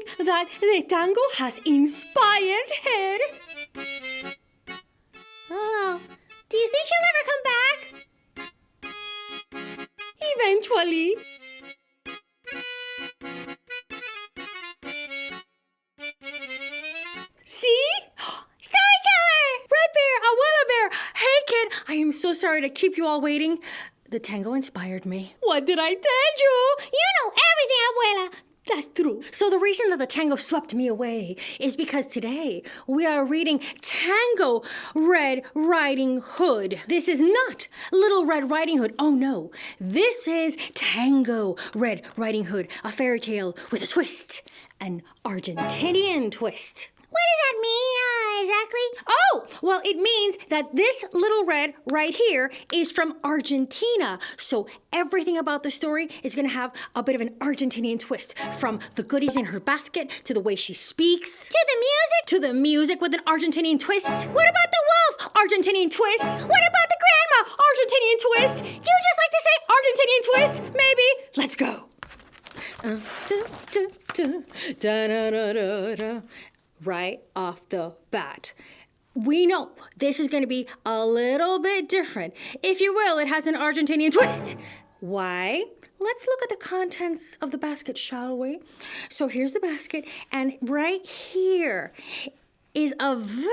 think that the tango has inspired her. Oh, do you think she'll ever come back? Eventually. See? Storyteller! Red Bear, Abuela Bear. Hey, kid, I am so sorry to keep you all waiting. The tango inspired me. What did I tell you? You know everything, Abuela. That's true. So the reason that the tango swept me away is because today we are reading Tango Red Riding Hood. This is not Little Red Riding Hood. Oh no, this is Tango Red Riding Hood, a fairy tale with a twist, an Argentinian twist. What does that mean exactly? Oh, well, it means that this little red right here is from Argentina. So everything about the story is going to have a bit of an Argentinian twist, from the goodies in her basket to the way she speaks. To the music? To the music with an Argentinian twist. What about the wolf? Argentinian twist. What about the grandma? Argentinian twist. Do you just like to say Argentinian twist? Maybe. Let's go. Right off the bat. We know this is going to be a little bit different. If you will, it has an Argentinian twist. Why? Let's look at the contents of the basket, shall we? So here's the basket, and right here is a very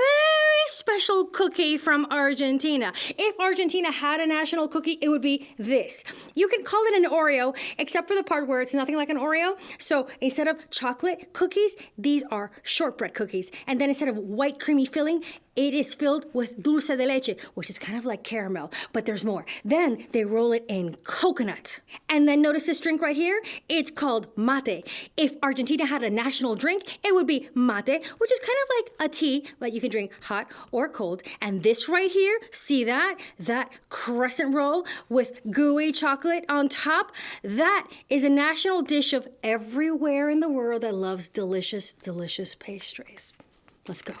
special cookie from Argentina. If Argentina had a national cookie, it would be this. You can call it an Oreo, except for the part where it's nothing like an Oreo. So instead of chocolate cookies, these are shortbread cookies. And then instead of white creamy filling, it is filled with dulce de leche, which is kind of like caramel, but there's more. Then they roll it in coconut. And then notice this drink right here? It's called mate. If Argentina had a national drink, it would be mate, which is kind of like a tea, but you can drink hot or cold. And this right here, see that? That crescent roll with gooey chocolate on top? That is a national dish of everywhere in the world that loves delicious, delicious pastries. Let's go.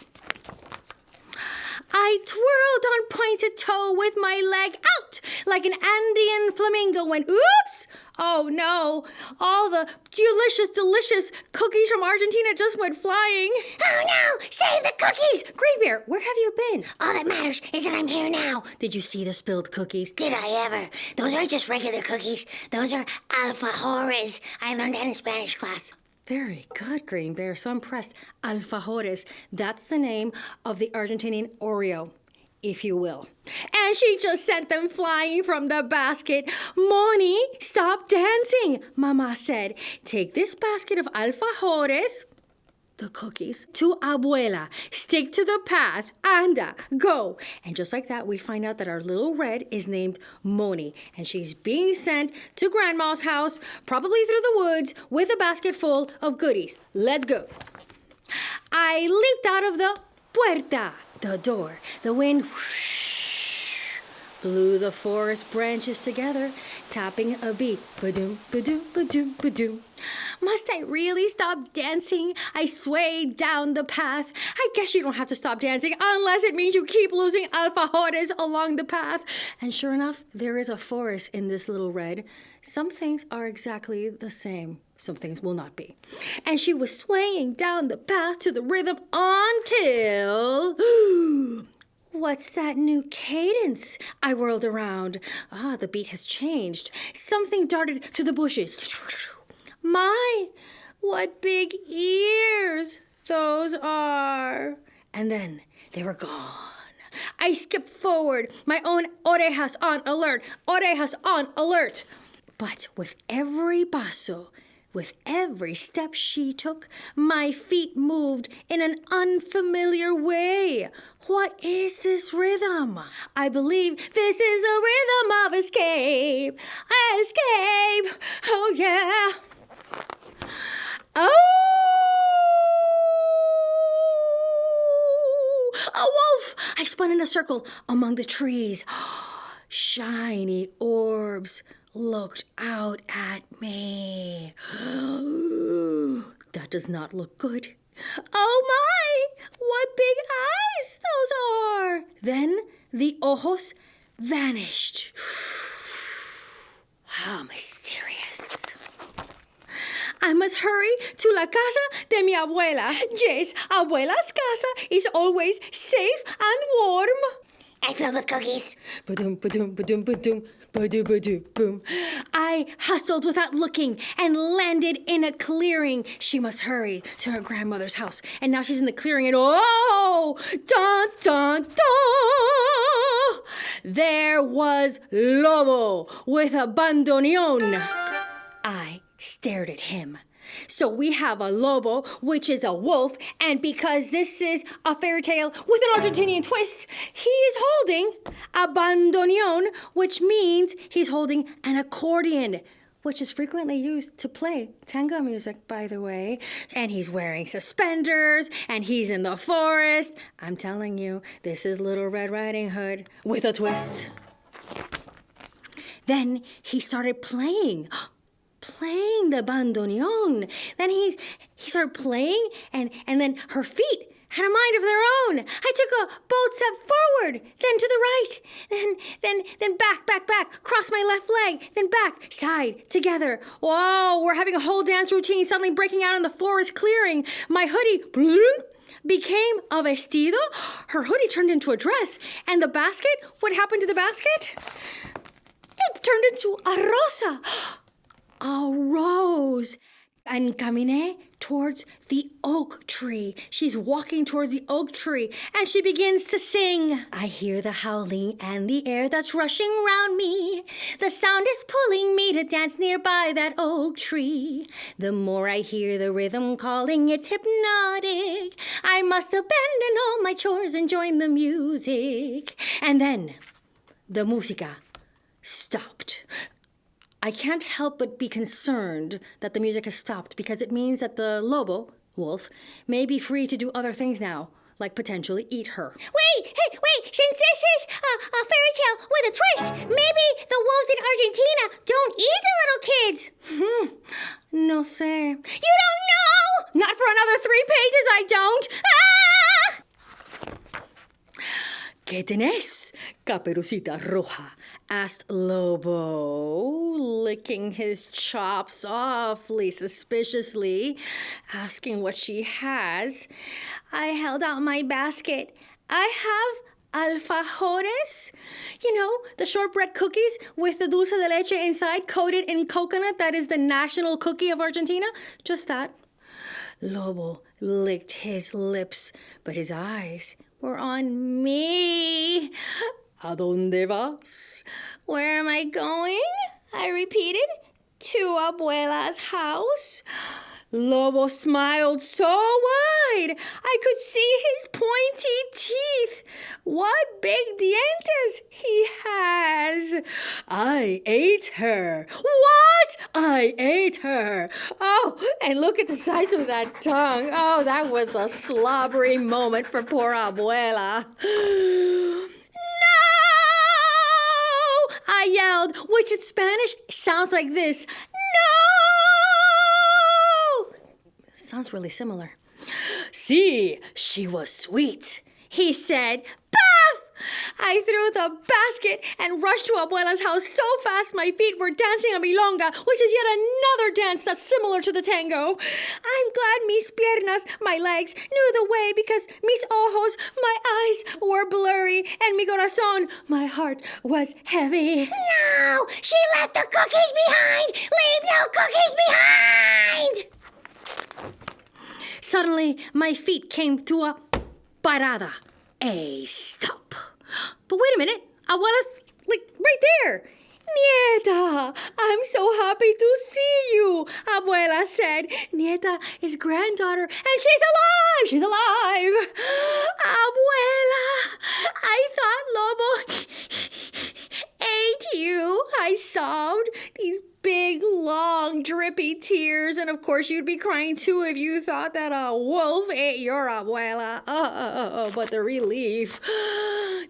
I twirled on pointed toe with my leg out like an Andean flamingo when, oops! Oh no, all the delicious, delicious cookies from Argentina just went flying. Oh no, save the cookies! Green Bear, where have you been? All that matters is that I'm here now. Did you see the spilled cookies? Did I ever? Those aren't just regular cookies. Those are alfajores. I learned that in Spanish class. Very good, Green Bear. So impressed. Alfajores. That's the name of the Argentinian Oreo, if you will. And she just sent them flying from the basket. Moni, stop dancing, Mama said. Take this basket of alfajores, the cookies, to Abuela. Stick to the path. Anda, go. And just like that, we find out that our little red is named Moni. And she's being sent to Grandma's house, probably through the woods, with a basket full of goodies. Let's go. I leaped out of the puerta, the door. The wind whoosh, blew the forest branches together, tapping a beat. Ba-doom, ba-doom, ba-doom, ba-doom. Must I really stop dancing? I swayed down the path. I guess you don't have to stop dancing unless it means you keep losing alfajores along the path. And sure enough, there is a forest in this little red. Some things are exactly the same. Some things will not be. And she was swaying down the path to the rhythm until... What's that new cadence? I whirled around. The beat has changed. Something darted through the bushes. My, what big ears those are. And then they were gone. I skipped forward, my own orejas on alert, orejas on alert. But with every paso, with every step she took, my feet moved in an unfamiliar way. What is this rhythm? I believe this is a rhythm of escape. Escape! Oh, yeah. Oh! A wolf! I spun in a circle among the trees. Shiny orbs looked out at me. That does not look good. Oh my! What big eyes those are! Then the ojos vanished. How mysterious. I must hurry to la casa de mi abuela. Yes, abuela's casa is always safe and warm. And filled with cookies. Ba-dum, ba-dum, ba-dum, ba-dum. Ba-do-ba-do-boom. I hustled without looking and landed in a clearing. She must hurry to her grandmother's house. And now she's in the clearing and oh, dun, dun, dun! There was Lobo with a bandoneon. I stared at him. So we have a lobo, which is a wolf, and because this is a fairy tale with an Argentinian twist, he is holding a bandoneon, which means he's holding an accordion, which is frequently used to play tango music, by the way. And he's wearing suspenders, and he's in the forest. I'm telling you, this is Little Red Riding Hood with a twist. Then he started playing the bandoneon. Then he started playing, and then her feet had a mind of their own. I took a bold step forward, then to the right, then back, cross my left leg, then back, side, together. Whoa, we're having a whole dance routine suddenly breaking out in the forest clearing. My hoodie became a vestido. Her hoodie turned into a dress. And the basket, what happened to the basket? It turned into a rosa. A rose. And caminé towards the oak tree. She's walking towards the oak tree, and she begins to sing. I hear the howling and the air that's rushing round me. The sound is pulling me to dance nearby that oak tree. The more I hear the rhythm calling, it's hypnotic. I must abandon all my chores and join the music. And then the música stopped. I can't help but be concerned that the music has stopped because it means that the lobo, wolf, may be free to do other things now, like potentially eat her. Wait! Since this is a fairy tale with a twist, maybe the wolves in Argentina don't eat the little kids. No sé. You don't know? Not for another 3 pages, I don't. Ah! ¿Qué tenés, Caperucita Roja? Asked Lobo, licking his chops awfully suspiciously, asking what she has. I held out my basket. I have alfajores. You know, the shortbread cookies with the dulce de leche inside, coated in coconut. That is the national cookie of Argentina. Just that. Lobo licked his lips, but his eyes were on me. ¿A dónde vas? Where am I going? I repeated. To Abuela's house. Lobo smiled so wide I could see his pointy teeth. What big dientes he has. I ate her. What? I ate her. Oh, and look at the size of that tongue. Oh, that was a slobbery moment for poor Abuela. I yelled, which in Spanish sounds like this. No! Sounds really similar. See, she was sweet, he said. Puff! I threw the basket and rushed to Abuela's house so fast my feet were dancing a milonga, which is yet another dance that's similar to the tango. I'm glad mis piernas, my legs, knew the way because mis ojos, my eyes, were blurry, and mi corazón, my heart, was heavy. No! She left the cookies behind! Leave no cookies behind! Suddenly, my feet came to a parada, a stop. But wait a minute, Abuela's right there. Nieta, I'm so happy to see you, Abuela said. Nieta is granddaughter, and she's alive! She's alive! Abuela, I thought Lobo ate you, I sobbed. These big, long, drippy tears, and of course you'd be crying too if you thought that a wolf ate your abuela. But the relief.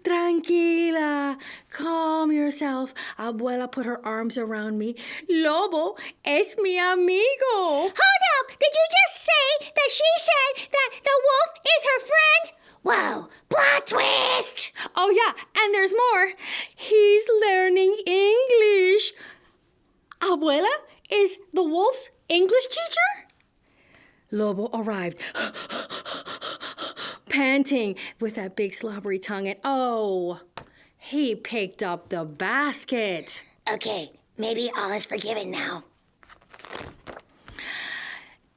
Tranquila, calm yourself. Abuela put her arms around me. Lobo es mi amigo. Hold up! Did you just say that she said that the wolf is her friend? Whoa, plot twist! Oh yeah, and there's more. He's learning English. Abuela is the wolf's English teacher? Lobo arrived, panting with that big slobbery tongue, and he picked up the basket. Okay, maybe all is forgiven now.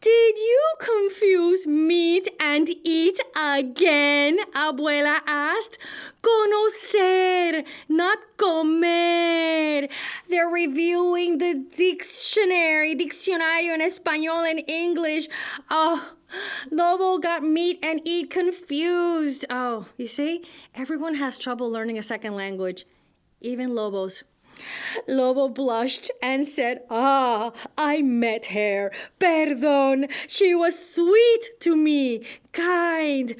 Did you confuse meat and eat again? Abuela asked. Conocer, not comer. They're reviewing the diccionario en español and English. Lobo got meat and eat confused. You see? Everyone has trouble learning a second language, even lobos. Lobo blushed and said, I met her. Perdón. She was sweet to me. Kind.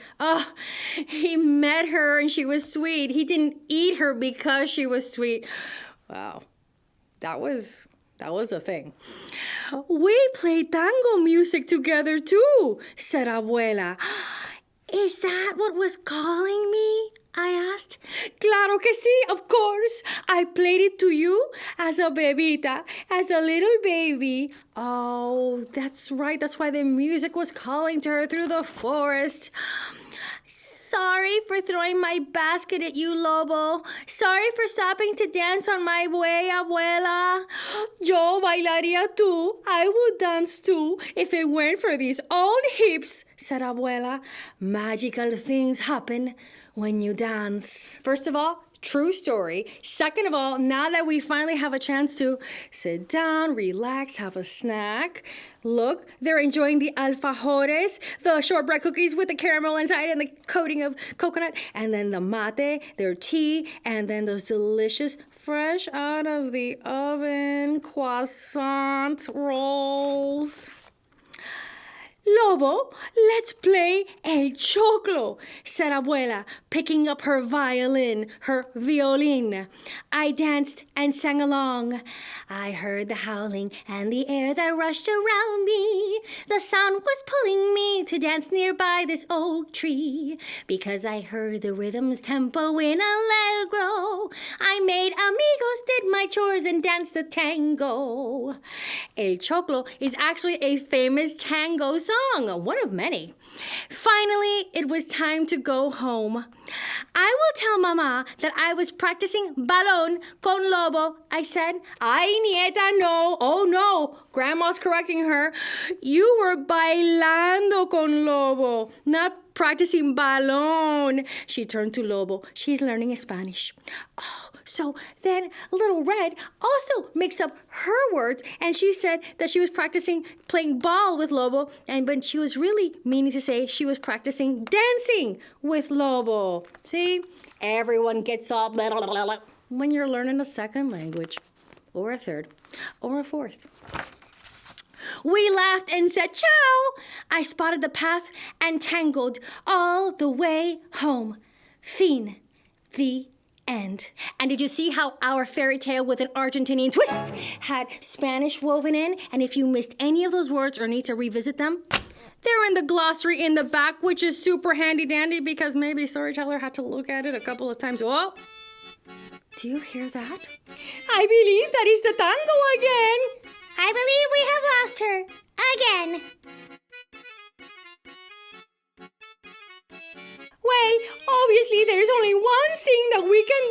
He met her and she was sweet. He didn't eat her because she was sweet. Wow. That was a thing. We played tango music together too, said Abuela. Is that what was calling me? I asked. Claro que sí, of course. I played it to you as a bebita, as a little baby. Oh, that's right. That's why the music was calling to her through the forest. Sorry for throwing my basket at you, Lobo. Sorry for stopping to dance on my way, Abuela. Yo bailaría tú. I would dance too if it weren't for these old hips, said Abuela. Magical things happen when you dance. First of all, true story. Second of all, now that we finally have a chance to sit down, relax, have a snack. Look, they're enjoying the alfajores, the shortbread cookies with the caramel inside and the coating of coconut, and then the mate, their tea, and then those delicious, fresh out of the oven croissant rolls. Lobo, let's play el chocolo, said Abuela, picking up her violin, her violin. I danced and sang along. I heard the howling and the air that rushed around me. The sound was pulling me to dance nearby this oak tree. Because I heard the rhythm's tempo in allegro. I made amigos, did my chores, and danced the tango. El chocolo is actually a famous tango song. One of many. Finally, it was time to go home. I will tell Mama that I was practicing balón con Lobo, I said. Ay, nieta, no. Oh, no. Grandma's correcting her. You were bailando con Lobo, not practicing balón. She turned to Lobo. She's learning Spanish. So then Little Red also mixed up her words, and she said that she was practicing playing ball with Lobo, but she was really meaning to say she was practicing dancing with Lobo. See? Everyone gets all blah, blah, blah, blah, when you're learning a second language, or a third, or a fourth. We laughed and said, ciao! I spotted the path and tangled all the way home. Fin. The end. And did you see how our fairy tale with an Argentinian twist had Spanish woven in? And if you missed any of those words or need to revisit them, they're in the glossary in the back, which is super handy dandy because maybe Storyteller had to look at it a couple of times. Whoa! Do you hear that? I believe that is the tango again. I believe we have lost her again. Well, obviously there's only one thing that we can